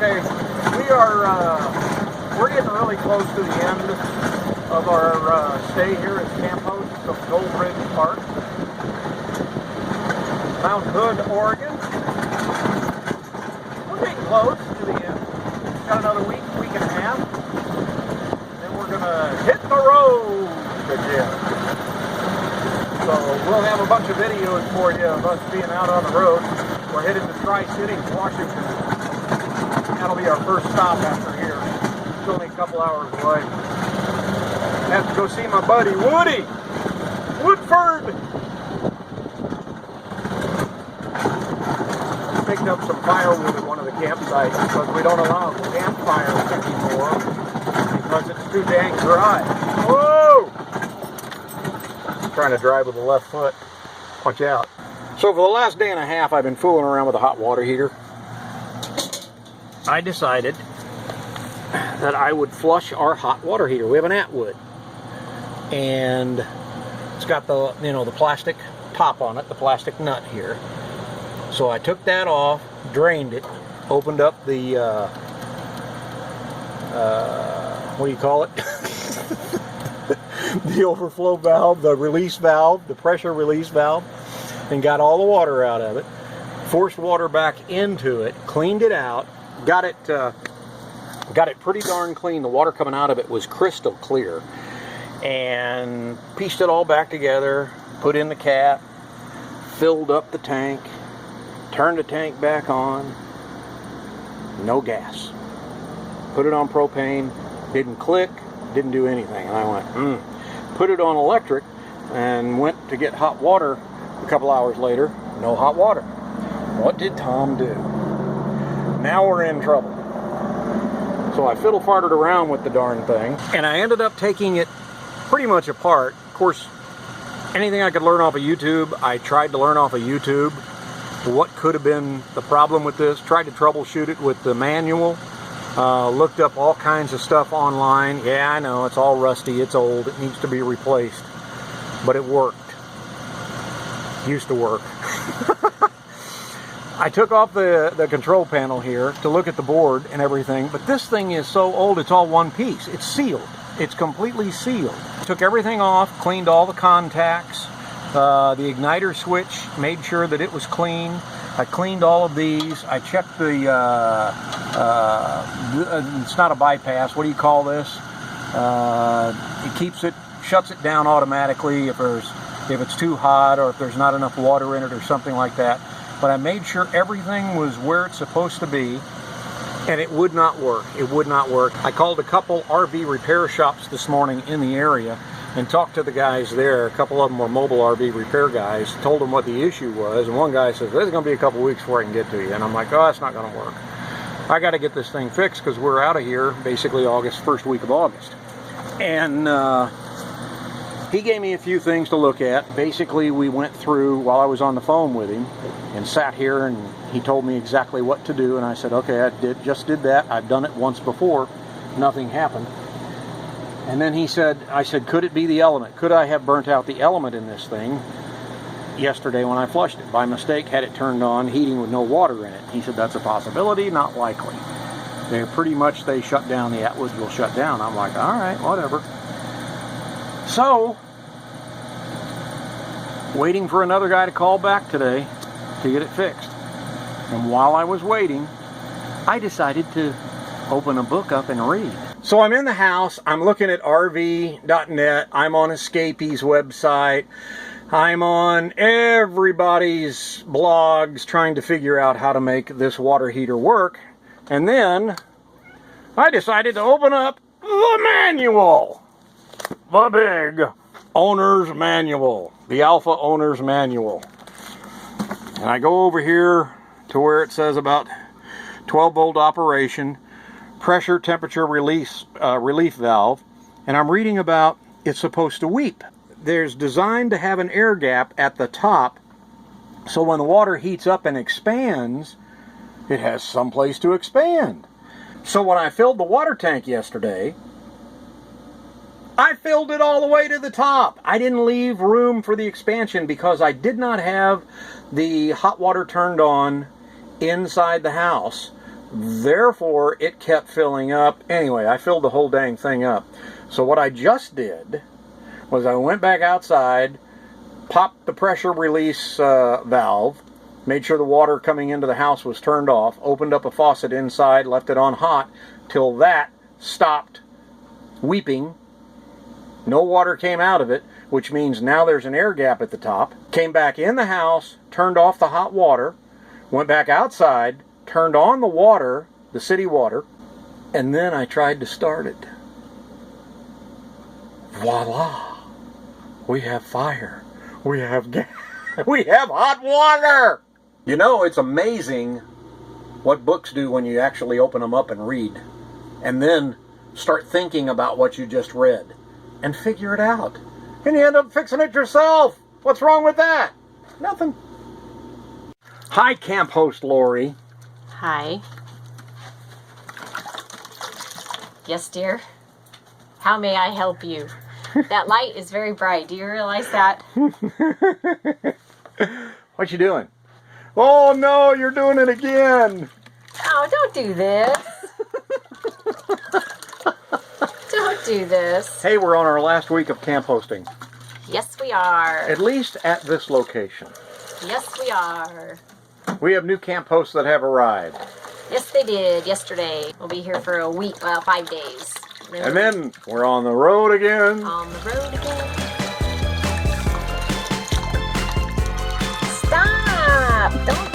Okay, we're getting really close to the end of our stay here at Camp Host of Goldbridge Park, Mount Hood, Oregon. We're getting close to the end. Got another week and a half. Then we're gonna hit the road again. So we'll have a bunch of videos for you of us being out on the road. We're headed to Tri-City, Washington. That'll be our first stop after here. It's only a couple hours away. I have to go see my buddy Woody Woodford. Picked up some firewood at one of the campsites because we don't allow campfires anymore because it's too dang dry. Whoa! I'm trying to drive with the left foot. Watch out. So for the last day and a half, I've been fooling around with a hot water heater. I decided that I would flush our hot water heater. We have an Atwood, and it's got the, you know, the plastic top on it, the plastic nut here. So I took that off, drained it, opened up the what do you call it? The overflow valve, the release valve, the pressure release valve, and got all the water out of it. Forced water back into it, cleaned it out, got it pretty darn clean. The water coming out of it was crystal clear, and pieced it all back together, put in the cap, filled up the tank, turned the tank back on. No gas. Put it on propane, didn't click, didn't do anything. And I went, Put it on electric and went to get hot water a couple hours later. No hot water. What did Tom do? Now we're in trouble. So I fiddle-farted around with the darn thing, and I ended up taking it pretty much apart. Of course, anything I could learn off of YouTube, I tried to learn off of YouTube. What could have been the problem with this? Tried to troubleshoot it with the manual. Looked up all kinds of stuff online. Yeah, I know, it's all rusty, it's old, it needs to be replaced. But it worked. Used to work. I took off the control panel here to look at the board and everything, but this thing is so old, it's all one piece. It's sealed. It's completely sealed. Took everything off, cleaned all the contacts, the igniter switch, made sure that it was clean. I cleaned all of these. I checked the, it's not a bypass, what do you call this? It keeps it, shuts it down automatically if it's too hot or if there's not enough water in it or something like that. But I made sure everything was where it's supposed to be, and it would not work. It would not work. I called a couple RV repair shops this morning in the area and talked to the guys there. A couple of them were mobile RV repair guys. Told them what the issue was, and one guy says, "There's going to be a couple weeks before I can get to you." And I'm like, "Oh, that's not going to work. I got to get this thing fixed because we're out of here basically first week of August." And he gave me a few things to look at. Basically, we went through while I was on the phone with him and sat here, and he told me exactly what to do. And I said, "Okay, I just did that. I've done it once before. Nothing happened." And then I said, "Could it be the element? Could I have burnt out the element in this thing yesterday when I flushed it? By mistake, had it turned on, heating with no water in it." He said, "That's a possibility, not likely. They shut down, the Atwoods will shut down." I'm like, all right, whatever. So, waiting for another guy to call back today to get it fixed. And while I was waiting, I decided to open a book up and read. So I'm in the house, I'm looking at RV.net, I'm on Escapey's website, I'm on everybody's blogs trying to figure out how to make this water heater work. And then I decided to open up the manual. The big owner's manual. The Alpha owner's manual. And I go over here to where it says about 12 volt operation, pressure temperature relief valve, and I'm reading about it's supposed to weep. There's designed to have an air gap at the top, so when the water heats up and expands, it has someplace to expand. So when I filled the water tank yesterday, I filled it all the way to the top. I didn't leave room for the expansion because I did not have the hot water turned on inside the house Therefore, it kept filling up. Anyway, I filled the whole dang thing up. So what I just did was I went back outside, popped the pressure release valve, made sure the water coming into the house was turned off, opened up a faucet inside, left it on hot till that stopped weeping. No water came out of it, which means now there's an air gap at the top. Came back in the house, turned off the hot water, went back outside, turned on the water, the city water, and then I tried to start it. Voila! We have fire. We have gas. We have hot water! You know, it's amazing what books do when you actually open them up and read. And then start thinking about what you just read. And figure it out. And you end up fixing it yourself. What's wrong with that? Nothing. Hi, camp host Lori. Hi. Yes, dear. How may I help you? That light is very bright. Do you realize that? What you doing? Oh no, you're doing it again. Oh, don't do this. Don't do this. Hey, we're on our last week of camp hosting. Yes, we are. At least at this location. Yes, we are. We have new camp hosts that have arrived. Yes, they did yesterday. We'll be here for a week, 5 days. And then we're on the road again. On the road again. Stop! Don't